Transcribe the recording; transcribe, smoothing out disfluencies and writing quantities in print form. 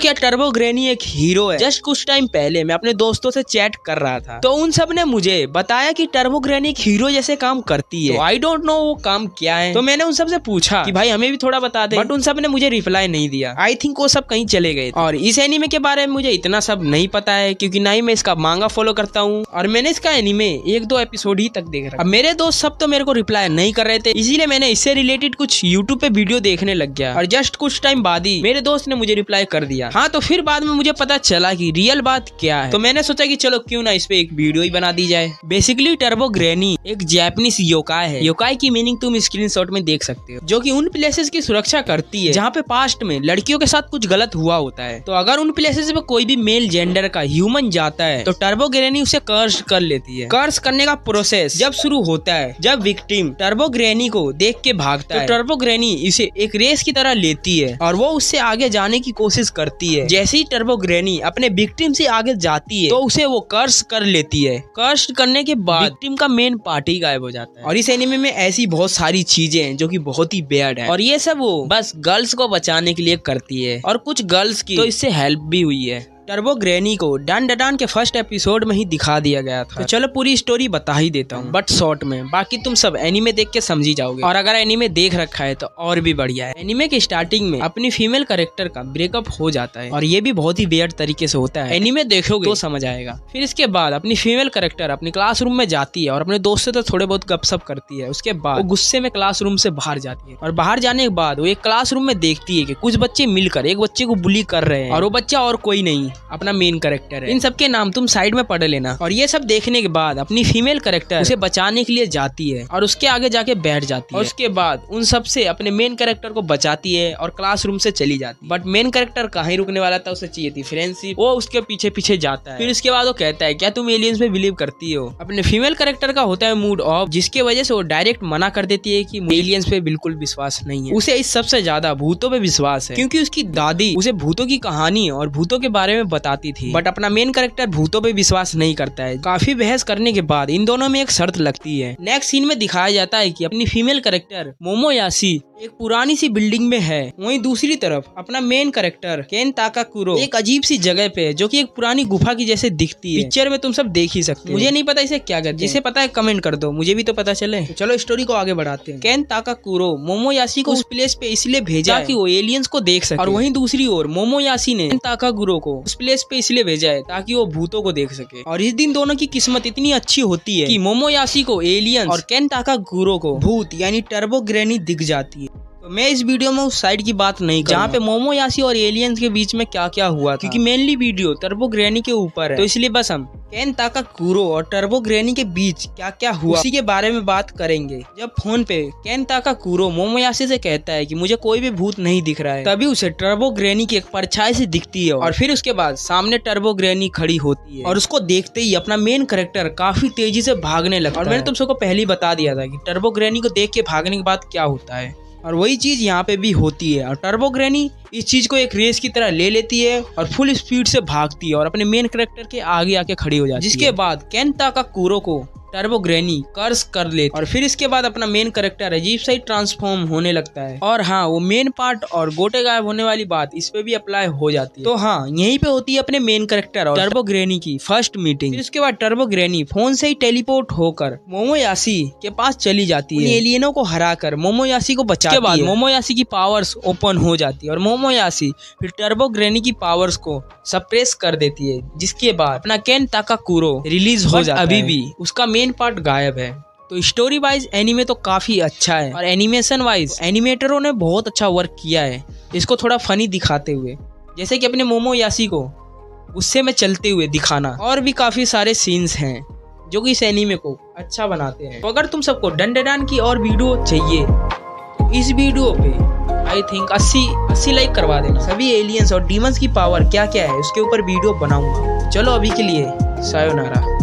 क्या turbo granny एक hero है? जस्ट कुछ टाइम पहले मैं अपने दोस्तों से चैट कर रहा था तो उन सब ने मुझे बताया कि टर्बो ग्रैनी एक हीरो जैसे काम करती है। आई डोंट नो वो काम क्या है, तो मैंने उन सब से पूछा कि भाई हमें भी थोड़ा बता दे, बट उन सब ने मुझे रिप्लाई नहीं दिया। आई थिंक वो सब कहीं चले गए। और इस एनीमे के बारे में मुझे इतना सब नहीं पता है क्योंकि ना ही मैं इसका मांगा फॉलो करता हूँ और मैंने इसका एनीमे 1-2 एपिसोड ही तक देख रहा। अब मेरे दोस्त सब तो मेरे को रिप्लाई नहीं कर रहे थे, इसीलिए मैंने इससे रिलेटेड कुछ यूट्यूब पे वीडियो देखने लग गया और जस्ट कुछ टाइम बाद ही मेरे दोस्त ने मुझे रिप्लाई कर दिया। हाँ, तो फिर बाद में मुझे पता चला कि रियल बात क्या है, तो मैंने सोचा कि चलो क्यों ना इस पे एक वीडियो ही बना दी जाए। बेसिकली टर्बो ग्रैनी एक जापानीज योकाई है। योकाई की मीनिंग तुम स्क्रीनशॉट में देख सकते हो, जो कि उन प्लेसेस की सुरक्षा करती है जहाँ पे पास्ट में लड़कियों के साथ कुछ गलत हुआ होता है। तो अगर उन प्लेसेस पे कोई भी मेल जेंडर का ह्यूमन जाता है तो टर्बो ग्रैनी उसे कर्स कर लेती है। कर्स करने का प्रोसेस जब शुरू होता है जब विक्टिम टर्बो ग्रैनी को देख के भागता है, तो टर्बो ग्रैनी इसे एक रेस की तरह लेती है और वो उससे आगे जाने की कोशिश करती है। जैसे ही टर्बो ग्रैनी अपने विक्टिम से आगे जाती है तो उसे वो कर्स कर लेती है। कर्स करने के बाद विक्टिम का मेन पार्ट ही गायब हो जाता है। और इस एनीमे में ऐसी बहुत सारी चीजें हैं जो कि बहुत ही बैड है और ये सब वो बस गर्ल्स को बचाने के लिए करती है और कुछ गर्ल्स की तो इससे हेल्प भी हुई है। टर्बो ग्रैनी को डन डडान के फर्स्ट एपिसोड में ही दिखा दिया गया था, तो चलो पूरी स्टोरी बता ही देता हूँ बट शॉर्ट में, बाकी तुम सब एनीमे देख के समझ ही जाओगे। और अगर एनीमे देख रखा है तो और भी बढ़िया है। एनीमे के स्टार्टिंग में अपनी फीमेल कैरेक्टर का ब्रेकअप हो जाता है और ये भी बहुत ही वियर्ड तरीके से होता है। एनीमे देखोगे तो समझ आएगा। फिर इसके बाद अपनी फीमेल कैरेक्टर अपनी क्लासरूम में जाती है और अपने दोस्त से तो थोड़े बहुत गपशप करती है। उसके बाद वो गुस्से में क्लासरूम से बाहर जाती है और बाहर जाने के बाद वो एक क्लासरूम में देखती है कि कुछ बच्चे मिलकर एक बच्चे को बुली कर रहे हैं और वो बच्चा और कोई नहीं अपना मेन कैरेक्टर है। इन सबके नाम तुम साइड में पढ़ लेना। और ये सब देखने के बाद अपनी फीमेल कैरेक्टर उसे बचाने के लिए जाती है और उसके आगे जाके बैठ जाती है और उसके बाद उन सब से अपने मेन कैरेक्टर को बचाती है और क्लासरूम से चली जाती है। बट मेन कैरेक्टर कहीं रुकने वाला था, उसे चाहिए थी फ्रेंडशिप। वो उसके पीछे पीछे जाता है। फिर उसके बाद वो कहता है क्या तुम एलियंस में बिलीव करती हो? अपने फीमेल कैरेक्टर का होता है मूड ऑफ, जिसकी वजह से वो डायरेक्ट मना कर देती है कि एलियंस पे बिल्कुल विश्वास नहीं है। उसे इस सबसे ज्यादा भूतों पे विश्वास है क्योंकि उसकी दादी उसे भूतों की कहानी और भूतों के बारे में बताती थी। बट अपना मेन कैरेक्टर भूतों पे विश्वास नहीं करता है। काफी बहस करने के बाद इन दोनों में एक शर्त लगती है। नेक्स्ट सीन में दिखाया जाता है कि अपनी फीमेल कैरेक्टर मोमोयाशी एक पुरानी सी बिल्डिंग में है, वहीं दूसरी तरफ अपना मेन कैरेक्टर केन ताकाकुरो एक अजीब सी जगह पे है जो कि एक पुरानी गुफा की जैसे दिखती है। पिक्चर में तुम सब देख ही सकते हो। मुझे नहीं पता इसे क्या कहते हैं, जिसे पता है कमेंट कर दो, मुझे भी तो पता चले। तो चलो स्टोरी को आगे बढ़ाते हैं। केन ताकाकुरो मोमोयाशी को उस प्लेस पे इसलिए भेजा ताकि वो एलियंस को देख सके और वहीं दूसरी ओर मोमोयाशी ने केन ताकाकुरो को उस प्लेस पे इसलिए भेजा है ताकि वो भूतों को देख सके। और इस दिन दोनों की किस्मत इतनी अच्छी होती है कि मोमोयाशी को एलियंस और केन ताकाकुरो को भूत यानी टर्बो ग्रैनी दिख जाती है। तो मैं इस वीडियो में उस साइड की बात नहीं जहाँ पे मोमोयाशी और एलियंस के बीच में क्या क्या हुआ था, क्योंकि मेनली वीडियो टर्बो ग्रैनी के ऊपर है, तो इसलिए बस हम केन ताकाकुरो और टर्बो ग्रैनी के बीच क्या क्या हुआ उसी के बारे में बात करेंगे। जब फोन पे केन ताकाकुरो मोमोयाशी से कहता है कि मुझे कोई भी भूत नहीं दिख रहा है, तभी उसे टर्बो ग्रैनी की एक परछाई से दिखती है और फिर उसके बाद सामने टर्बो ग्रैनी खड़ी होती है और उसको देखते ही अपना मेन कैरेक्टर काफी तेजी से भागने लगता है। और मैंने तुम सबको पहले ही बता दिया था कि टर्बो ग्रैनी को देख के भागने के बाद क्या होता है, और वही चीज यहाँ पे भी होती है। और टर्बो ग्रैनी इस चीज को एक रेस की तरह ले लेती है और फुल स्पीड से भागती है और अपने मेन कैरेक्टर के आगे आके खड़ी हो जाती है। जिसके बाद केन ताकाकुरो को टर्बो ग्रैनी कर्स कर लेती और फिर इसके बाद अपना मेन कैरेक्टर अजीब सा ही ट्रांसफॉर्म होने लगता है। और हाँ, वो मेन पार्ट और गोटे गायब होने वाली बात इस पे भी अप्लाई हो जाती है। तो हाँ, यहीं पे होती है अपने मेन कैरेक्टर और टर्बो ग्रैनी की फर्स्ट मीटिंग। फिर उसके बाद टर्बो ग्रैनी फोन से ही टेलीपोर्ट होकर मोमोयाशी के पास चली जाती है। एलियनों को हराकर मोमोयाशी को बचाती है। बाद मोमोयाशी की पावर्स ओपन हो जाती है और मोमोयाशी फिर टर्बो ग्रैनी की पावर्स को सप्रेस कर देती है। जिसके बाद अपना केन ताकाकुरो रिलीज हो जाता है। अभी भी उसका मेन पार्ट गायब है। तो स्टोरी वाइज एनीमे तो काफी अच्छा है और एनिमेशन वाइज एनिमेटरों ने बहुत अच्छा वर्क किया है इसको थोड़ा फनी दिखाते हुए, जैसे कि अपने मोमोयाशी को गुस्से में चलते हुए दिखाना। और भी काफी सारे सीन्स हैं जो कि इस एनीमे को अच्छा बनाते हैं। तो अगर तुम सबको डन डडान की और वीडियो चाहिए तो इस वीडियो पे आई थिंक 80 लाइक करवा देना। सभी एलियंस और डीमंस की पावर क्या क्या है उसके ऊपर वीडियो बनाऊंगा। चलो अभी के लिए सायोनारा।